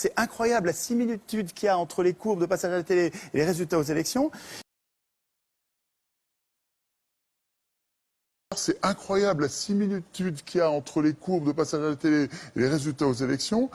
C'est incroyable la similitude qu'il y a entre les courbes de passage à la télé et les résultats aux élections. C'est incroyable la similitude qu'il y a entre les courbes de passage à la télé et les résultats aux élections.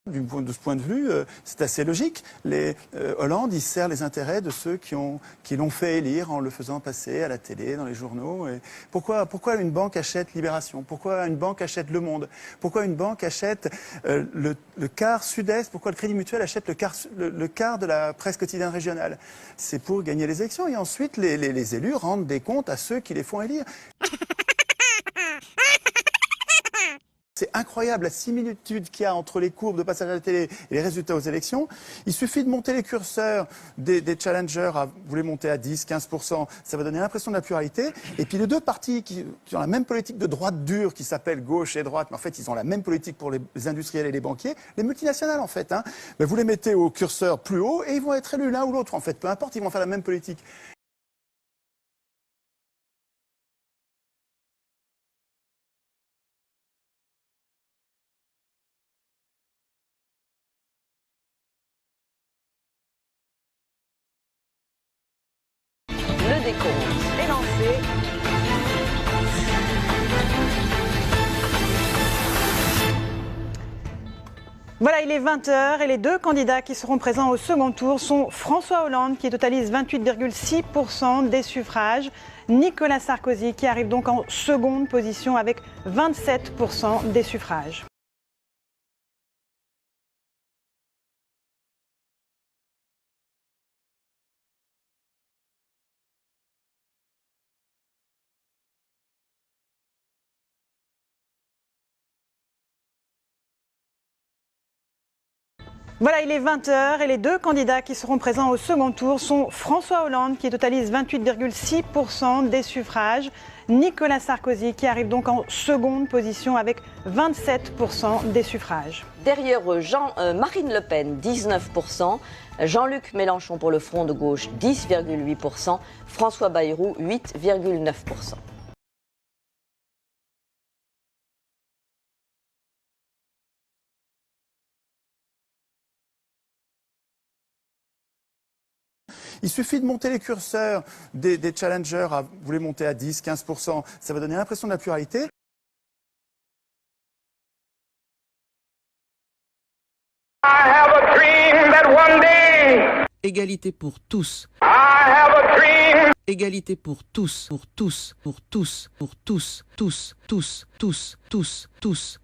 De ce point de vue, c'est assez logique. Hollande, il sert les intérêts de ceux qui l'ont fait élire en le faisant passer à la télé, dans les journaux. Et pourquoi une banque achète Libération? Pourquoi une banque achète Le Monde? Pourquoi une banque achète le quart Sud-Est? Pourquoi le Crédit Mutuel achète le quart de la presse quotidienne régionale? C'est pour gagner les élections. Et ensuite, les élus rendent des comptes à ceux qui les font élire. C'est incroyable la similitude qu'il y a entre les courbes de passage à la télé et les résultats aux élections. Il suffit de monter les curseurs des challengers, vous les montez à 10, 15%, ça va donner l'impression de la pluralité. Et puis les deux partis qui ont la même politique de droite dure, qui s'appelle gauche et droite, mais en fait ils ont la même politique pour les industriels et les banquiers, les multinationales en fait. Mais vous les mettez au curseur plus haut et ils vont être élus l'un ou l'autre en fait, peu importe, ils vont faire la même politique. Le décompte est lancé. Voilà, il est 20h et les deux candidats qui seront présents au second tour sont François Hollande qui totalise 28,6% des suffrages, Nicolas Sarkozy qui arrive donc en seconde position avec 27% des suffrages. Voilà, il est 20h et les deux candidats qui seront présents au second tour sont François Hollande qui totalise 28,6% des suffrages, Nicolas Sarkozy qui arrive donc en seconde position avec 27% des suffrages. Derrière eux, Marine Le Pen, 19%, Jean-Luc Mélenchon pour le Front de gauche, 10,8%, François Bayrou, 8,9%. Il suffit de monter les curseurs des challengers, vous les montez à 10, 15%, ça va donner l'impression de la pluralité. I have a dream that one day. Égalité pour tous. I have a dream. Égalité pour tous, pour tous, pour tous, pour tous, tous, tous, tous, tous, tous.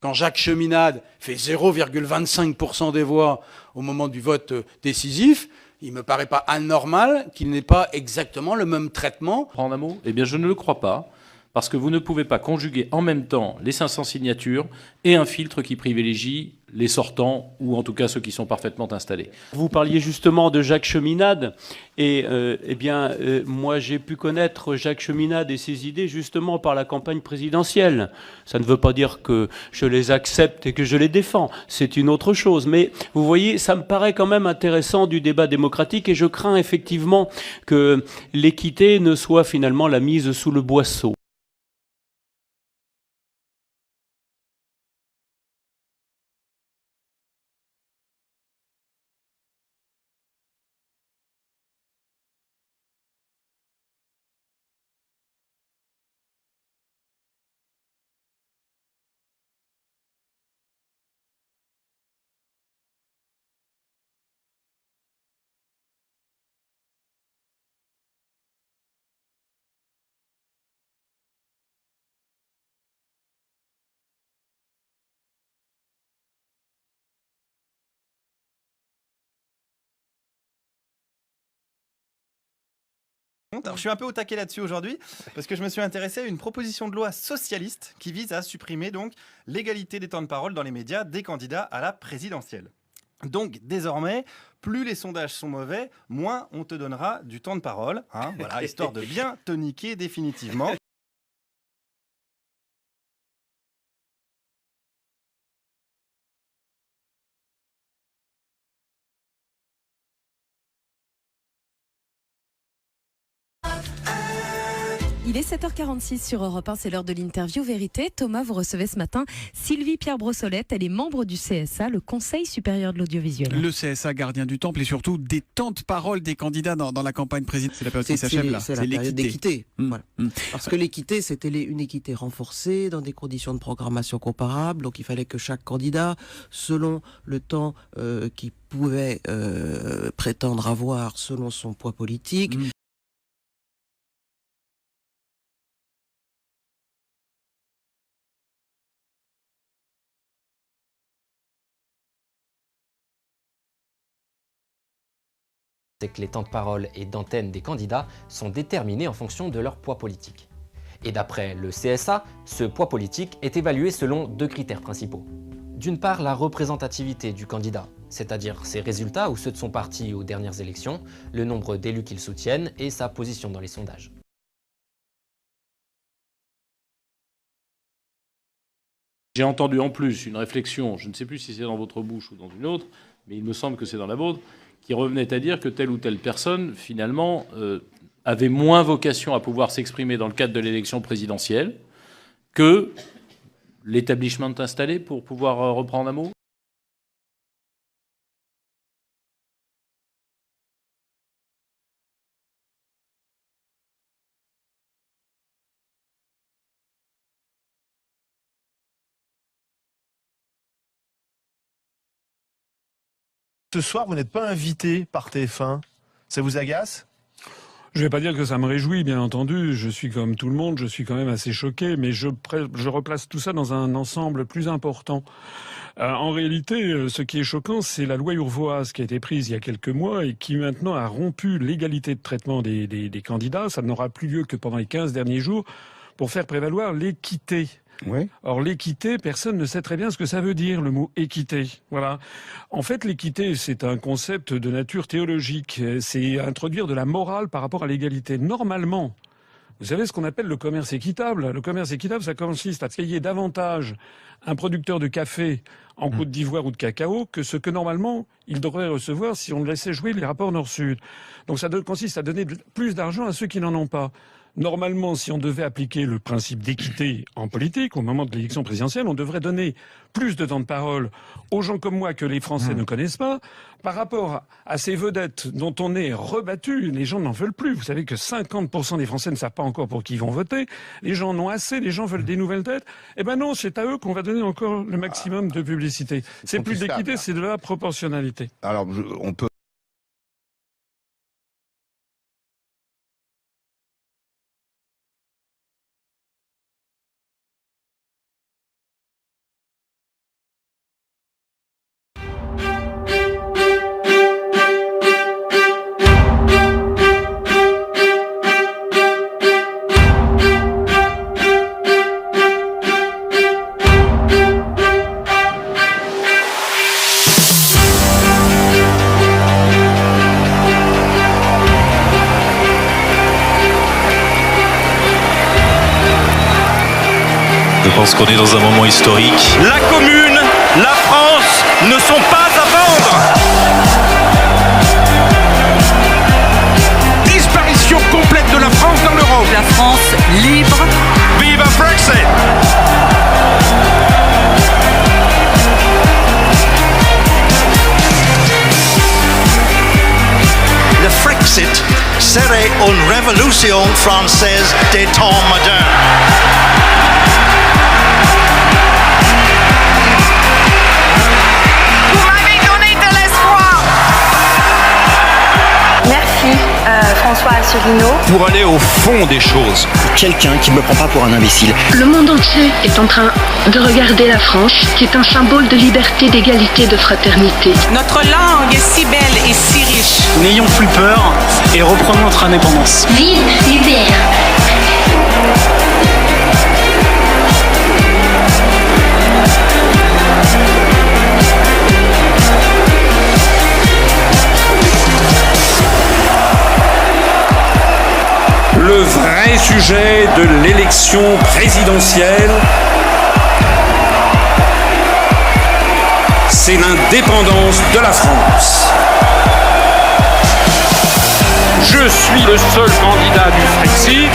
Quand Jacques Cheminade fait 0,25% des voix au moment du vote décisif, il ne me paraît pas anormal qu'il n'ait pas exactement le même traitement. En un mot, eh bien je ne le crois pas, parce que vous ne pouvez pas conjuguer en même temps les 500 signatures et un filtre qui privilégie les sortants, ou en tout cas ceux qui sont parfaitement installés. Vous parliez justement de Jacques Cheminade, et moi j'ai pu connaître Jacques Cheminade et ses idées justement par la campagne présidentielle. Ça ne veut pas dire que je les accepte et que je les défends, c'est une autre chose. Mais vous voyez, ça me paraît quand même intéressant du débat démocratique, et je crains effectivement que l'équité ne soit finalement la mise sous le boisseau. Alors, je suis un peu au taquet là-dessus aujourd'hui parce que je me suis intéressé à une proposition de loi socialiste qui vise à supprimer donc l'égalité des temps de parole dans les médias des candidats à la présidentielle. Donc désormais, plus les sondages sont mauvais, moins on te donnera du temps de parole, hein, voilà, histoire de bien te niquer définitivement. Il est 7h46 sur Europe 1, c'est l'heure de l'interview vérité. Thomas, vous recevez ce matin Sylvie Pierre Brossolette, elle est membre du CSA, le Conseil supérieur de l'audiovisuel. Le CSA, gardien du temple et surtout des temps de parole des candidats dans la campagne présidentielle. C'est la période qui s'achève là. C'est la période d'équité. Voilà. Parce que l'équité, c'était une équité renforcée dans des conditions de programmation comparables. Donc il fallait que chaque candidat, selon le temps qu'il pouvait prétendre avoir, selon son poids politique, c'est que les temps de parole et d'antenne des candidats sont déterminés en fonction de leur poids politique. Et d'après le CSA, ce poids politique est évalué selon 2 critères principaux. D'une part, la représentativité du candidat, c'est-à-dire ses résultats ou ceux de son parti aux dernières élections, le nombre d'élus qu'il soutienne et sa position dans les sondages. J'ai entendu en plus une réflexion, je ne sais plus si c'est dans votre bouche ou dans une autre, mais il me semble que c'est dans la vôtre, qui revenait à dire que telle ou telle personne, finalement, avait moins vocation à pouvoir s'exprimer dans le cadre de l'élection présidentielle que l'établissement installé, pour pouvoir reprendre un mot. Ce soir, vous n'êtes pas invité par TF1. Ça vous agace ? Je ne vais pas dire que ça me réjouit, bien entendu. Je suis comme tout le monde, je suis quand même assez choqué, mais je replace tout ça dans un ensemble plus important. En réalité, ce qui est choquant, c'est la loi Urvoas qui a été prise il y a quelques mois et qui maintenant a rompu l'égalité de traitement des candidats. Ça n'aura plus lieu que pendant les 15 derniers jours pour faire prévaloir l'équité. Oui. Or, l'équité, personne ne sait très bien ce que ça veut dire, le mot équité. Voilà. En fait, l'équité, c'est un concept de nature théologique. C'est introduire de la morale par rapport à l'égalité. Normalement, vous savez ce qu'on appelle le commerce équitable. Le commerce équitable, ça consiste à payer davantage un producteur de café en Côte d'Ivoire ou de cacao que ce que normalement il devrait recevoir si on laissait jouer les rapports Nord-Sud. Donc ça consiste à donner plus d'argent à ceux qui n'en ont pas. Normalement, si on devait appliquer le principe d'équité en politique, au moment de l'élection présidentielle, on devrait donner plus de temps de parole aux gens comme moi que les Français ne connaissent pas. Par rapport à ces vedettes dont on est rebattu, les gens n'en veulent plus. Vous savez que 50% des Français ne savent pas encore pour qui ils vont voter. Les gens en ont assez, les gens veulent des nouvelles têtes. Eh ben non, c'est à eux qu'on va donner encore le maximum de publicité. C'est plus d'équité, c'est de la proportionnalité. Alors, on peut... Je pense qu'on est dans un moment historique. La commune, la France ne sont pas à vendre. Disparition complète de la France dans l'Europe. La France libre. Vive Brexit. Le Frexit serait une révolution française des temps modernes. Merci François pas Asselineau. Pour aller au fond des choses. Quelqu'un qui ne me prend pas pour un imbécile. Le monde entier est en train de regarder la France, qui est un symbole de liberté, d'égalité, de fraternité. Notre langue est si belle et si riche. N'ayons plus peur et reprenons notre indépendance. Vive l'UPR! Le vrai sujet de l'élection présidentielle, c'est l'indépendance de la France. Je suis le seul candidat du Frexit.